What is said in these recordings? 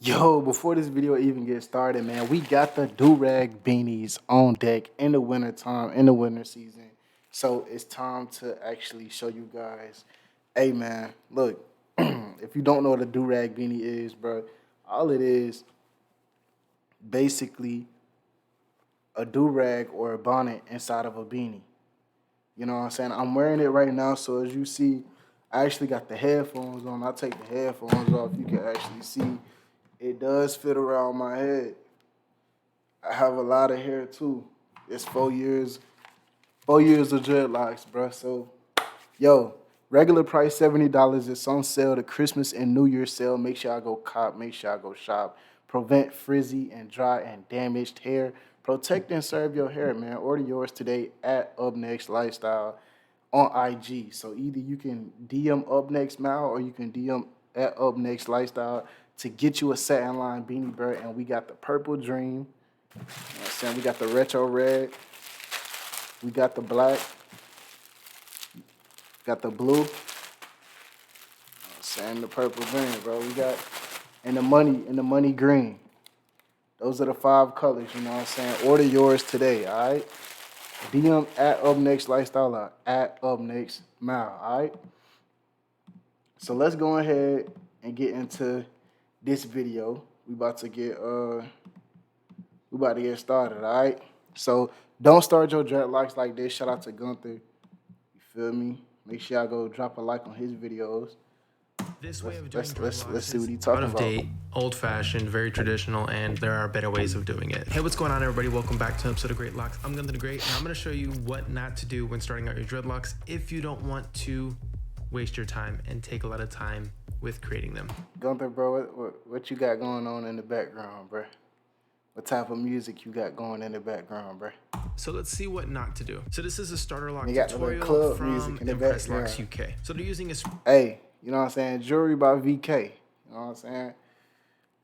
Yo, before this video even gets started, man, we got the do-rag beanies on deck in the winter time, in the winter season. So it's time to actually show you guys. Hey, man, look, if you don't know what a do-rag beanie is, bro, all it is basically a do-rag or a bonnet inside of a beanie. You know what I'm saying? I'm wearing it right now, so as you see, I actually got the headphones on. I take the headphones off. You can actually see it does fit around my head. I have a lot of hair too. It's 4 years of dreadlocks, bro. So, yo, regular price $70. It's on sale. The Christmas and New Year sale. Make sure I go cop. Make sure I go shop. Prevent frizzy and dry and damaged hair. Protect and serve your hair, man. Order yours today at upnextlifestyle on IG. So either you can DM upnextmalyt or you can DM at upnextlifestyle to get you a satin line beanie, bro. And we got the purple dream. You know what I'm saying? We got the retro red. We got the black. Got the blue. You know what I'm saying? The purple green, bro. We got and the money green. Those are the 5 colors, you know what I'm saying? Order yours today, all right? DM at upnextlifestyle or at upnextmalyt, all right? So let's go ahead and get into this video. We about to get started, all right? So don't start your dreadlocks like this. Shout out to Gunther. You feel me? Make sure y'all go drop a like on his videos. This way of doing dreadlocks Let's see what is he's talking out of about. date, old-fashioned, very traditional, and there are better ways of doing it. Hey, what's going on, everybody? Welcome back to an episode of Great Locks. I'm Gunther the Great, and I'm going to show you what not to do when starting out your dreadlocks if you don't want to waste your time and take a lot of time with creating them. Gunther, bro, what you got going on in the background, bro? What type of music you got going in the background, bro? So let's see what not to do. So this is a starter lock You got the tutorial club from music in the Impress background. Locks UK. So they're using a Hey, you know what I'm saying? Jewelry by VK. You know what I'm saying?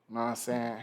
You know what I'm saying?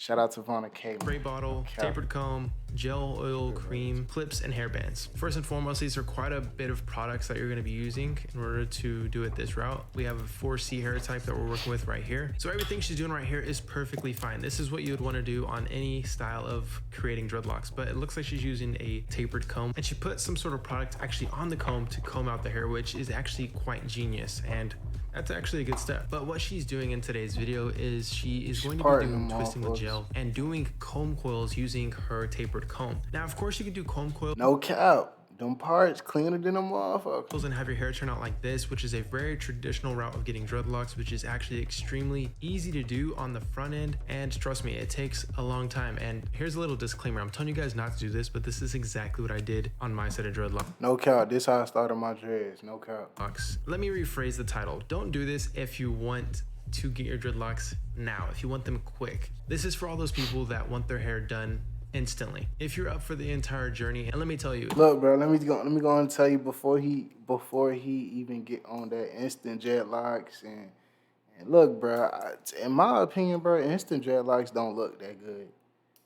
Shout out to Vonna K. spray bottle, tapered comb, gel oil, cream, clips, and hair bands. First and foremost, these are quite a bit of products that you're going to be using in order to do it this route. We have a 4C hair type that we're working with right here. So everything she's doing right here is perfectly fine. This is what you would want to do on any style of creating dreadlocks, but it looks like she's using a tapered comb, and she put some sort of product actually on the comb to comb out the hair, which is actually quite genius, and that's actually a good step. But what she's doing in today's video is she is going to be doing twisting with gel and doing comb coils using her tapered comb. Now, of course, you can do comb coils. No cap. Them parts cleaner than them motherfuckers. And have your hair turn out like this, which is a very traditional route of getting dreadlocks, which is actually extremely easy to do on the front end. And trust me, it takes a long time. And here's a little disclaimer. I'm telling you guys not to do this, but this is exactly what I did on my set of dreadlocks. No cap. This how I started my dreads. No cap. Let me rephrase the title. Don't do this if you want to get your dreadlocks now, if you want them quick. This is for all those people that want their hair done instantly. If you're up for the entire journey, and let me tell you, look, bro, let me go and tell you before he even get on that instant dreadlocks and look, bro, in my opinion, bro, instant dreadlocks don't look that good.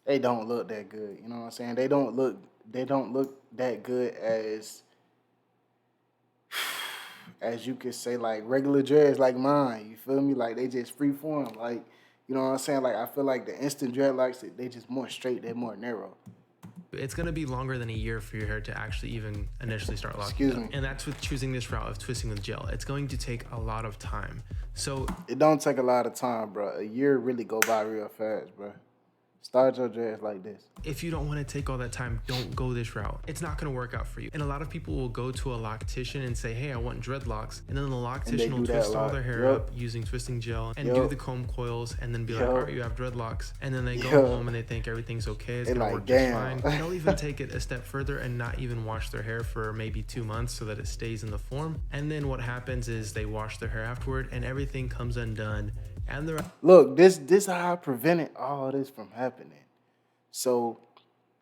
They don't look that good. You know what I'm saying? They don't look that good as you could say, like regular dreads like mine. You feel me? Like they just free form. Like, you know what I'm saying? Like I feel like the instant dreadlocks, they just more straight, they're more narrow. it's going to be longer than a year for your hair to actually even initially start locking Excuse up. me. And that's with choosing this route of twisting with gel. It's going to take a lot of time. So it don't take a lot of time, bro. A year really go by real fast, bro. Start your dreads like this. If you don't want to take all that time, don't go this route. It's not going to work out for you. And a lot of people will go to a loctician and say, hey, I want dreadlocks. And then the loctician will twist all their hair up using twisting gel and do the comb coils and then be like, all right, you have dreadlocks. And then they go home and they think everything's okay. It's going to work just fine. They'll even take it a step further and not even wash their hair for maybe 2 months so that it stays in the form. And then what happens is they wash their hair afterward and everything comes undone. And they're look, this how I prevented all this from happening. So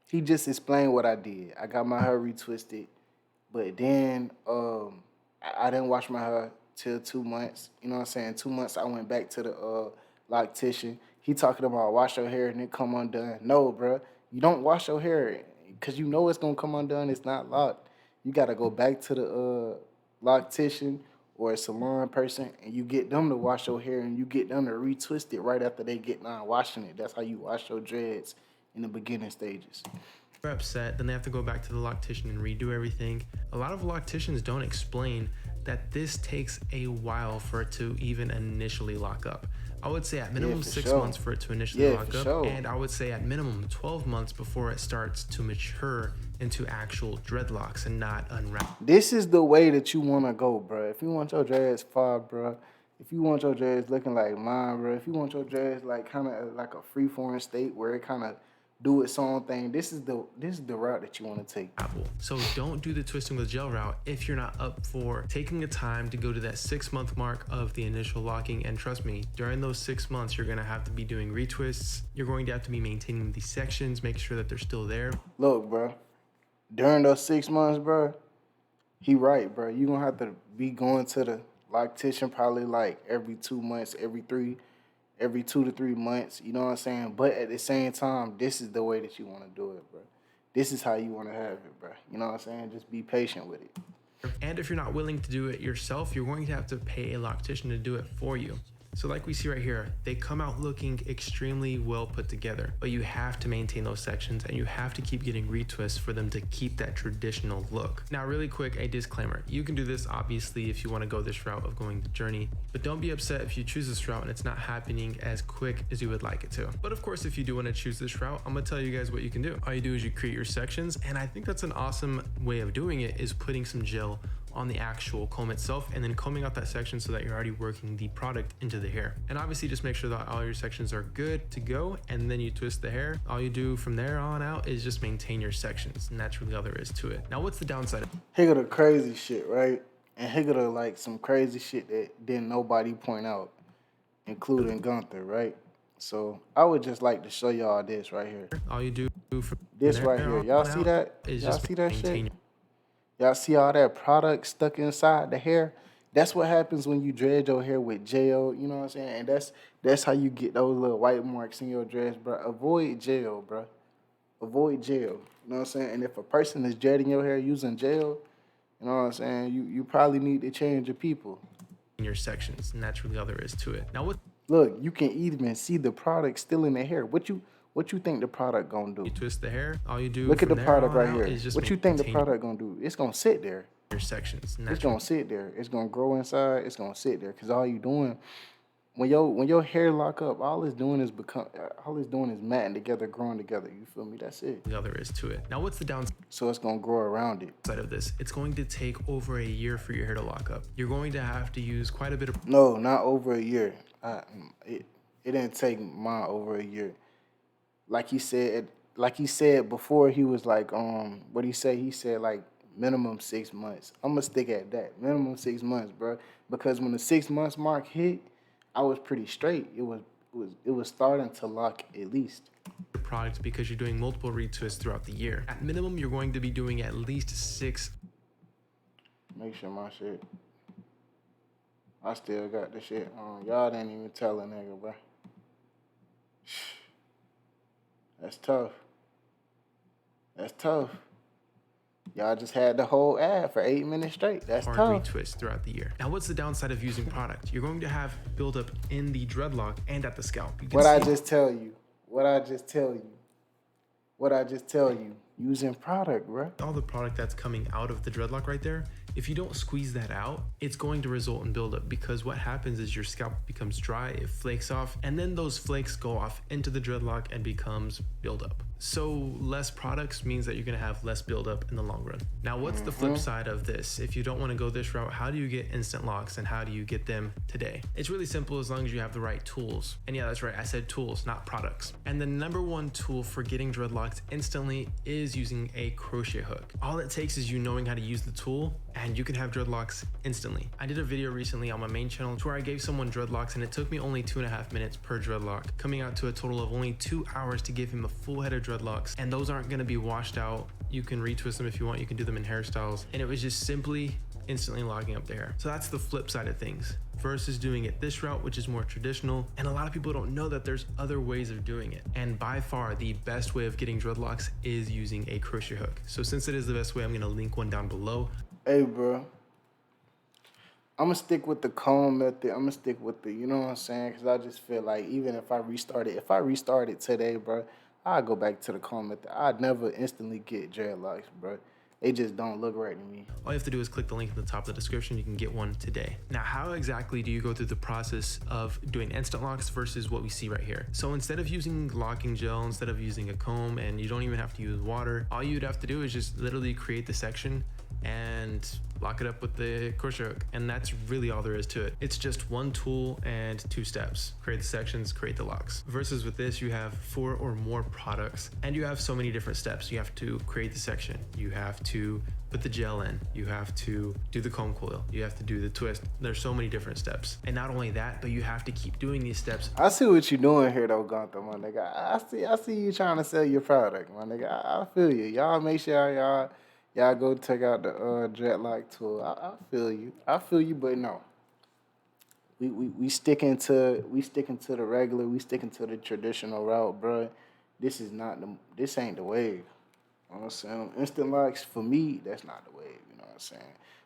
he just explained what I did. I got my hair retwisted, but then I didn't wash my hair till 2 months. You know what I'm saying? 2 months I went back to the loctician. He talking about wash your hair and it come undone. No, bro, you don't wash your hair because you know it's gonna come undone. It's not locked. You gotta go back to the loctician or a salon person, and you get them to wash your hair and you get them to retwist it right after they get done washing it. That's how you wash your dreads in the beginning stages. They're upset, then they have to go back to the loctician and redo everything. A lot of locticians don't explain that this takes a while for it to even initially lock up. I would say at minimum 6 months for it to initially lock up, and I would say at minimum 12 months before it starts to mature into actual dreadlocks and not unwrap. This is the way that you want to go, bro. If you want your dreads far, bro, if you want your dreads looking like mine, bro, if you want your dreads like kind of like a free-form state where it kind of do its own thing, this is the route that you want to take. So don't do the twisting with gel route if you're not up for taking the time to go to that 6 month mark of the initial locking. And trust me, during those 6 months, you're gonna have to be doing retwists. You're going to have to be maintaining these sections, make sure that they're still there. Look, bro, during those 6 months, bro, he right, bro. You're gonna have to be going to the loctician probably like every 2 months, every 2 to 3 months, you know what I'm saying? But at the same time, this is the way that you want to do it, bro. This is how you want to have it, bro. You know what I'm saying? Just be patient with it. And if you're not willing to do it yourself, you're going to have to pay a loctician to do it for you. So like we see right here, they come out looking extremely well put together, but you have to maintain those sections and you have to keep getting retwists for them to keep that traditional look. Now, really quick, a disclaimer. You can do this obviously if you want to go this route of going the journey, but don't be upset if you choose this route and it's not happening as quick as you would like it to. But of course, if you do want to choose this route, I'm gonna tell you guys what you can do. All you do is you create your sections, and I think that's an awesome way of doing it, is putting some gel on the actual comb itself and then combing out that section so that you're already working the product into the hair. And obviously just make sure that all your sections are good to go, and then you twist the hair. All you do from there on out is just maintain your sections, and that's really all there is to it. Now, what's the downside? Here go the crazy shit, right? And here go the like some crazy shit that didn't nobody point out, including Gunther, right? So I would just like to show y'all this right here. All you do from this right here. Y'all see that? Y'all see that shit? Y'all see all that product stuck inside the hair? That's what happens when you dread your hair with gel, you know what I'm saying? And that's how you get those little white marks in your dreads, bro. Avoid gel, bro. Avoid gel, you know what I'm saying? And if a person is dreading your hair using gel, you know what I'm saying, you probably need to change your people. In your sections, and that's really all there is to it. Now, look, you can even see the product still in the hair. What you think the product gonna do? You twist the hair, all you do. Look at the product right here. Is just what you think the product gonna do? It's gonna sit there. Your sections. It's gonna sit there. It's gonna grow inside. It's gonna sit there. Cause all you doing, when your hair lock up, all it's doing is matting together, growing together. You feel me? That's it. The other is to it. Now, what's the downside? So it's gonna grow around it. Side of this, it's going to take over a year for your hair to lock up. You're going to have to use quite a bit of. No, not over a year. It didn't take mine over a year. Like he said before, he was like, what he say? He said like minimum 6 months. I'm gonna stick at that. Minimum 6 months, bro. Because when the 6 months mark hit, I was pretty straight. It was starting to lock at least. Products, because you're doing multiple retwists throughout the year. At minimum, you're going to be doing at least 6. Make sure my shit. I still got the shit on. Y'all didn't even tell a nigga, bro. That's tough. That's tough. Y'all just had the whole ad for 8 minutes straight. That's tough. Retwist throughout the year. Now, what's the downside of using product? You're going to have buildup in the dreadlock and at the scalp. What I just tell you. Using product, bro. All the product that's coming out of the dreadlock right there, if you don't squeeze that out, it's going to result in buildup, because what happens is your scalp becomes dry, it flakes off, and then those flakes go off into the dreadlock and becomes buildup. So less products means that you're gonna have less buildup in the long run. Now, what's the flip side of this? If you don't wanna go this route, how do you get instant locks, and how do you get them today? It's really simple as long as you have the right tools. And yeah, that's right, I said tools, not products. And the number one tool for getting dreadlocks instantly is using a crochet hook. All it takes is you knowing how to use the tool, and you can have dreadlocks instantly. I did a video recently on my main channel where I gave someone dreadlocks, and it took me only 2.5 minutes per dreadlock, coming out to a total of only 2 hours to give him a full head of dreadlocks. And those aren't gonna be washed out. You can retwist them if you want, you can do them in hairstyles. And it was just simply instantly locking up the hair. So that's the flip side of things versus doing it this route, which is more traditional. And a lot of people don't know that there's other ways of doing it. And by far, the best way of getting dreadlocks is using a crochet hook. So since it is the best way, I'm gonna link one down below. Hey, bro. I'm gonna stick with the comb method. I'm gonna stick with the, you know what I'm saying? Cause I just feel like even if I restart it today, bro, I'd go back to the comb method. I'd never instantly get dreadlocks, bro. They just don't look right to me. All you have to do is click the link at the top of the description. You can get one today. Now, how exactly do you go through the process of doing instant locks versus what we see right here? So instead of using locking gel, instead of using a comb, and you don't even have to use water, all you'd have to do is just literally create the section and lock it up with the crochet hook. And that's really all there is to it. It's just one tool and 2 steps. Create the sections, create the locks. Versus with this, you have 4 or more products and you have so many different steps. You have to create the section. You have to put the gel in. You have to do the comb coil. You have to do the twist. There's so many different steps. And not only that, but you have to keep doing these steps. I see what you're doing here though, Gunther, my nigga. I see you trying to sell your product, my nigga. I feel you. Y'all make sure y'all go check out the Dreadlock tool. I feel you. I feel you, but no. We sticking to the regular, we sticking to the traditional route, bro. This ain't the wave. You know what I'm saying? Instant locks, for me, that's not the wave, you know what I'm saying?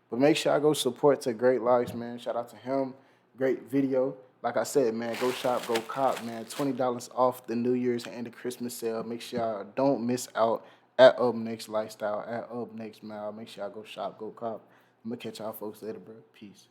But make sure I go support to Great Locks, man. Shout out to him. Great video. Like I said, man, go shop, go cop, man. $20 off the New Year's and the Christmas sale. Make sure y'all don't miss out at Up Next Lifestyle, at Up Next Mile. Make sure y'all go shop, go cop. I'm going to catch y'all folks later, bro. Peace.